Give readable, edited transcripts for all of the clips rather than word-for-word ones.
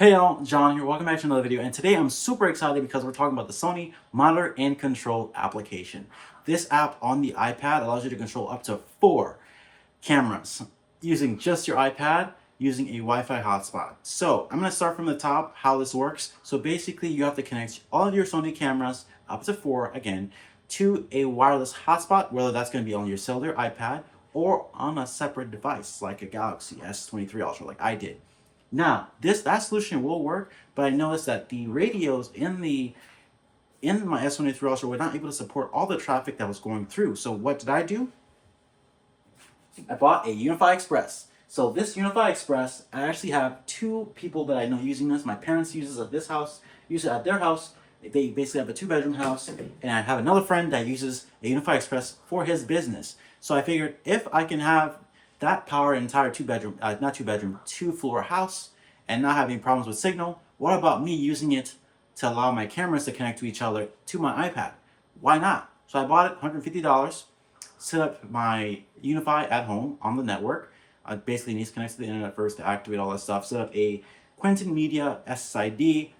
Hey y'all, John here. Welcome back to another video. And today I'm super excited because we're talking about the Sony Monitor and Control application. This app on the iPad allows you to control up to 4 cameras using just your iPad using a Wi-Fi hotspot. So I'm going to start from the top how this works. So basically you have to connect all of your Sony cameras, up to 4 again, to a wireless hotspot, whether that's going to be on your cellular iPad or on a separate device like a Galaxy S23 Ultra like I did. Now, that solution will work, but I noticed that the radios in my S23 Ultra were not able to support all the traffic that was going through. So what did I do? I bought a UniFi Express. So this UniFi Express, I actually have 2 people that I know using this. My parents use it at their house. They basically have a 2-bedroom house, and I have another friend that uses a UniFi Express for his business. So I figured if I can have that power an entire 2-floor house and not having problems with signal, what about me using it to allow my cameras to connect to each other to my iPad? Why not? So I bought it, $150, set up my UniFi at home on the network. I basically need to connect to the internet first to activate all that stuff. Set up a Quantum Media SSID,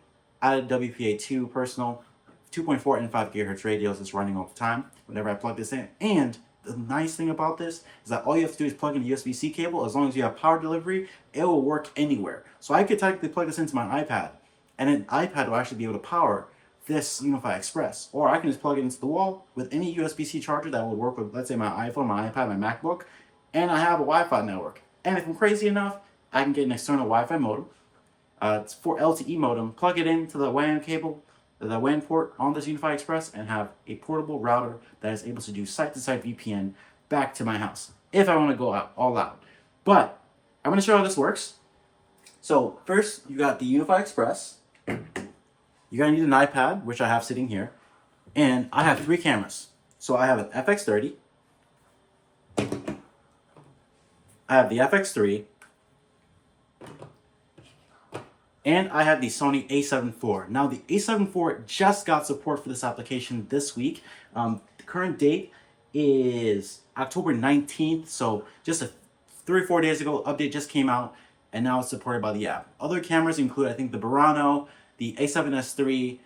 added WPA2 personal, 2.4 and 5 GHz radios is running all the time whenever I plug this in. And the nice thing about this is that all you have to do is plug in a USB-C cable. As long as you have power delivery, it will work anywhere. So I could technically plug this into my iPad, and an iPad will actually be able to power this UniFi Express. Or I can just plug it into the wall with any USB-C charger that will work with, let's say, my iPhone, my iPad, my MacBook, and I have a Wi-Fi network. And if I'm crazy enough, I can get an external Wi-Fi modem. It's for LTE modem. Plug it into the WAN cable, the WAN port on this UniFi Express, and have a portable router that is able to do site-to-site VPN back to my house if I want to go all out. But I'm going to show you how this works. So first, you got the UniFi Express. You're going to need an iPad, which I have sitting here, and I have 3 cameras. So I have an FX30, I have the FX3, and I have the Sony A7 IV. Now, the A7 IV just got support for this application this week. The current date is October 19th, so just 3 or 4 days ago, update just came out, and now it's supported by the app. Other cameras include, I think, the Burano, the A7S III,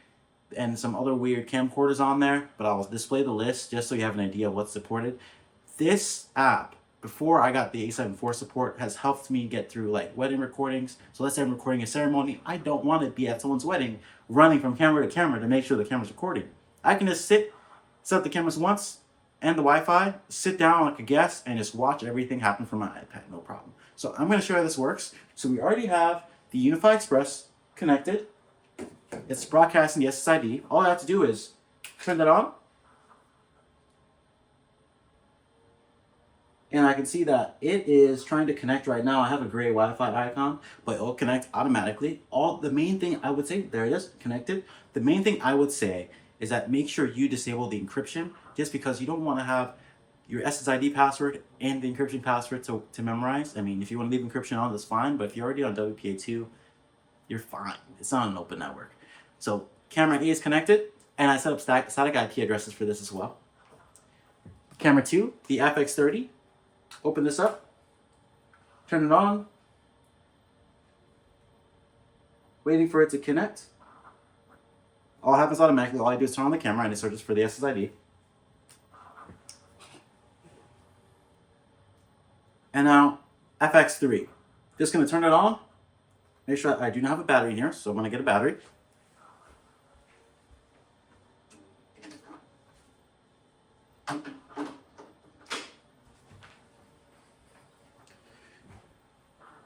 and some other weird camcorders on there, but I'll display the list just so you have an idea of what's supported. This app, before I got the A7 IV support, has helped me get through like wedding recordings. So let's say I'm recording a ceremony. I don't want to be at someone's wedding running from camera to camera to make sure the camera's recording. I can just set up the cameras once and the Wi-Fi, sit down like a guest, and just watch everything happen from my iPad, no problem. So I'm going to show you how this works. So we already have the UniFi Express connected. It's broadcasting the SSID. All I have to do is turn that on, and I can see that it is trying to connect right now. I have a gray Wi-Fi icon, but it will connect automatically. The main thing I would say, there it is, connected. The main thing I would say is that make sure you disable the encryption, just because you don't want to have your SSID password and the encryption password to memorize. I mean, if you want to leave encryption on, that's fine, but if you're already on WPA2, you're fine. It's not an open network. So camera A is connected, and I set up static IP addresses for this as well. Camera 2, the FX30. Open this up, turn it on, waiting for it to connect. All happens automatically. All I do is turn on the camera and it searches for the SSID. And now FX3. Just going to turn it on. Make sure I do not have a battery in here, so I'm going to get a battery.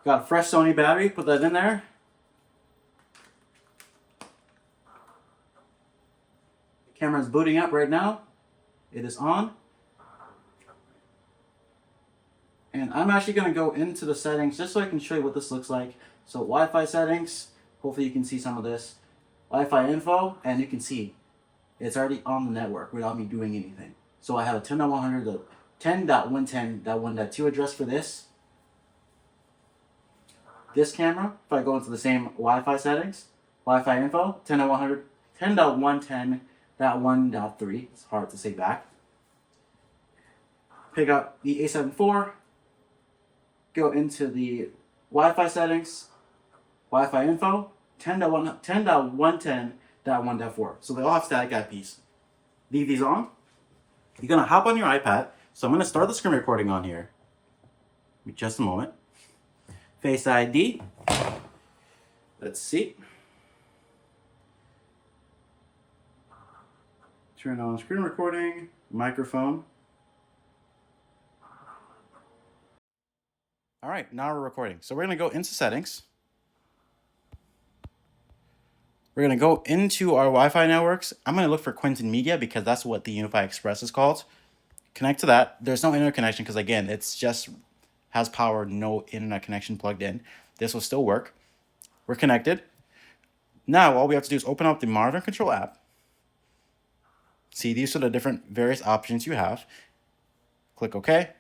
Got a fresh Sony battery, put that in there. The camera is booting up right now. It is on. And I'm actually going to go into the settings just so I can show you what this looks like. So Wi-Fi settings, hopefully you can see some of this. Wi-Fi info, and you can see it's already on the network without me doing anything. So I have a 10.100, 10.110.1.2 address for this. This camera, if I go into the same Wi-Fi settings, Wi-Fi info, 10.100, 10.110.1.3. It's hard to say back. Pick up the A7 IV, go into the Wi-Fi settings, Wi-Fi info, 10.110.1.4. So they all have static IPs. Leave these on. You're gonna hop on your iPad. So I'm gonna start the screen recording on here. Give me just a moment. Face ID. Let's see. Turn on screen recording, microphone. All right, now we're recording. So we're gonna go into settings. We're gonna go into our Wi-Fi networks. I'm gonna look for Quentin Media because that's what the UniFi Express is called. Connect to that. There's no internet connection because again, it's just has power, no internet connection plugged in. This will still work. We're connected. Now all we have to do is open up the Monitor Control app. See, these are the different various options you have. Click OK.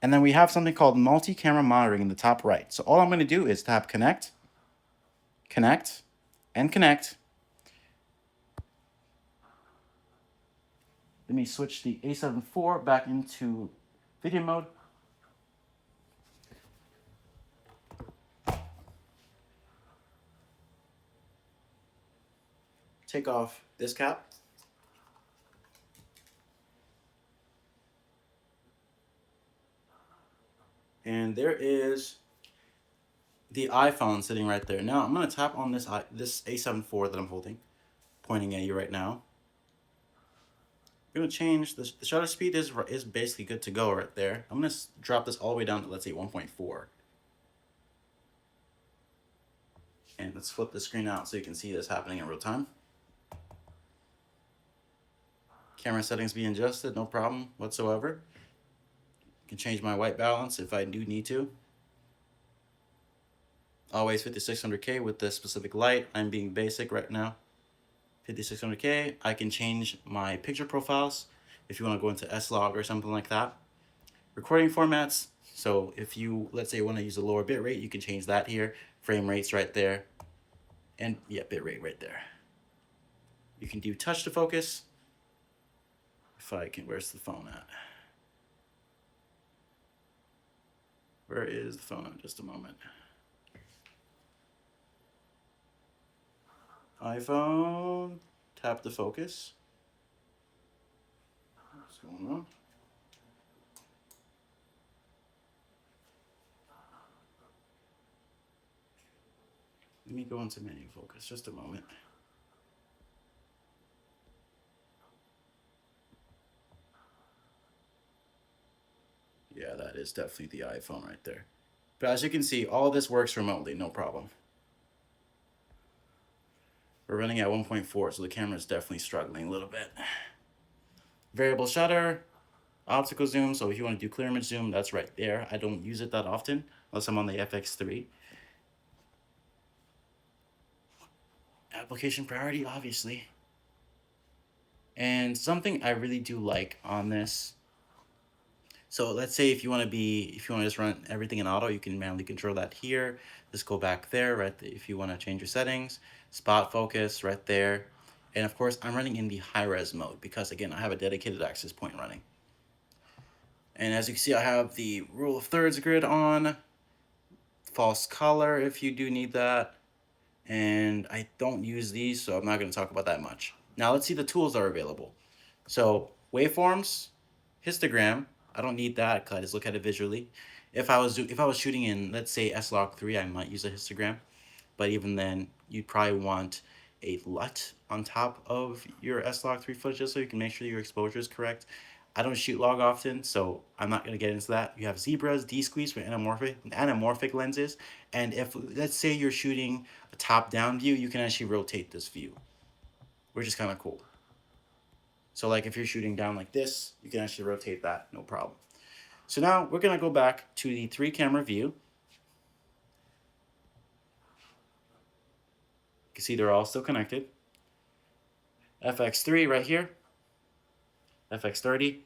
And then we have something called multi-camera monitoring in the top right. So all I'm going to do is tap connect, connect, and connect. Let me switch the A7 IV back into video mode. Take off this cap. And there is the iPhone sitting right there. Now I'm going to tap on this A7 IV that I'm holding, pointing at you right now. I'm going to change the shutter speed is basically good to go right there. I'm going to drop this all the way down to, let's say, 1.4. And let's flip the screen out so you can see this happening in real time. Camera settings being adjusted, no problem whatsoever. I can change my white balance if I do need to. Always 5600K with this specific light. I'm being basic right now. 5600K. I can change my picture profiles if you want to go into S-Log or something like that. Recording formats. So if you, let's say, want to use a lower bit rate, you can change that here. Frame rates right there. And yeah, bit rate right there. You can do touch to focus. If I can, where's the phone at? Where is the phone at? Just a moment. iPhone, tap the focus. What's going on? Let me go into menu focus, just a moment. Yeah, that is definitely the iPhone right there. But as you can see, all this works remotely, no problem. We're running at 1.4, so the camera is definitely struggling a little bit. Variable shutter, optical zoom, so if you want to do clear image zoom, that's right there. I don't use it that often, unless I'm on the FX3. Application priority, obviously. And something I really do like on this, so let's say if you want to just run everything in auto, you can manually control that here. Just go back there, right there, if you want to change your settings. Spot focus right there. And of course, I'm running in the high-res mode because, again, I have a dedicated access point running. And as you can see, I have the rule of thirds grid on. False color if you do need that. And I don't use these, so I'm not going to talk about that much. Now let's see the tools that are available. So waveforms, histogram. I don't need that because I just look at it visually. If I was shooting in, let's say, S-Log 3, I might use a histogram. But even then, you'd probably want a LUT on top of your S-Log 3 footage just so you can make sure your exposure is correct. I don't shoot log often, so I'm not going to get into that. You have zebras, D-squeeze for anamorphic lenses. And if, let's say you're shooting a top-down view, you can actually rotate this view, which is kind of cool. So like if you're shooting down like this, you can actually rotate that, no problem. So now we're going to go back to the 3-camera view. You can see they're all still connected. FX3 right here. FX30.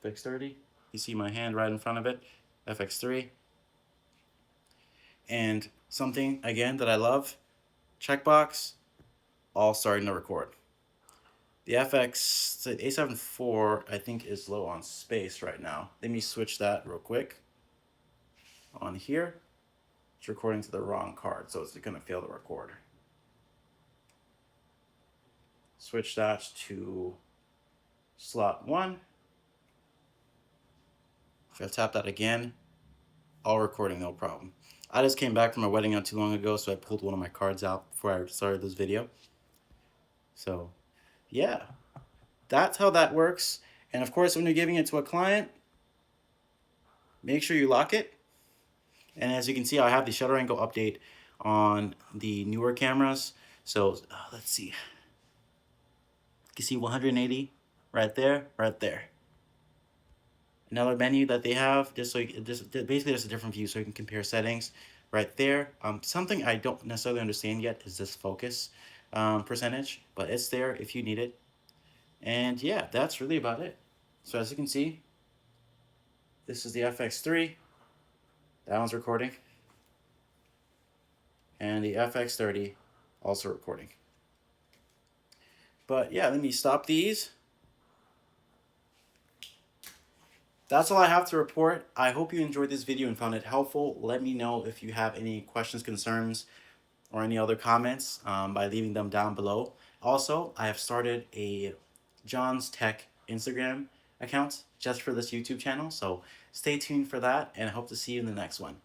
FX30. You see my hand right in front of it. FX3. And something, again, that I love. Checkbox. All starting to record. The A7 IV, I think, is low on space right now. Let me switch that real quick. On here. It's recording to the wrong card, so it's gonna fail to record. Switch that to slot 1. If I tap that again, all recording, no problem. I just came back from a wedding not too long ago, so I pulled one of my cards out before I started this video. So, yeah, that's how that works. And of course, when you're giving it to a client, make sure you lock it. And as you can see, I have the shutter angle update on the newer cameras. So let's see. You can see 180 right there, right there. Another menu that they have, just so you, basically just a different view so you can compare settings right there. Something I don't necessarily understand yet is this focus percentage, but it's there if you need it. And yeah, that's really about it. So as you can see, this is the FX3. That one's recording. And the FX30 also recording. But yeah, let me stop these. That's all I have to report. I hope you enjoyed this video and found it helpful. Let me know if you have any questions, concerns, or any other comments by leaving them down below. Also, I have started a John's Tech Instagram account just for this YouTube channel, so stay tuned for that, and I hope to see you in the next one.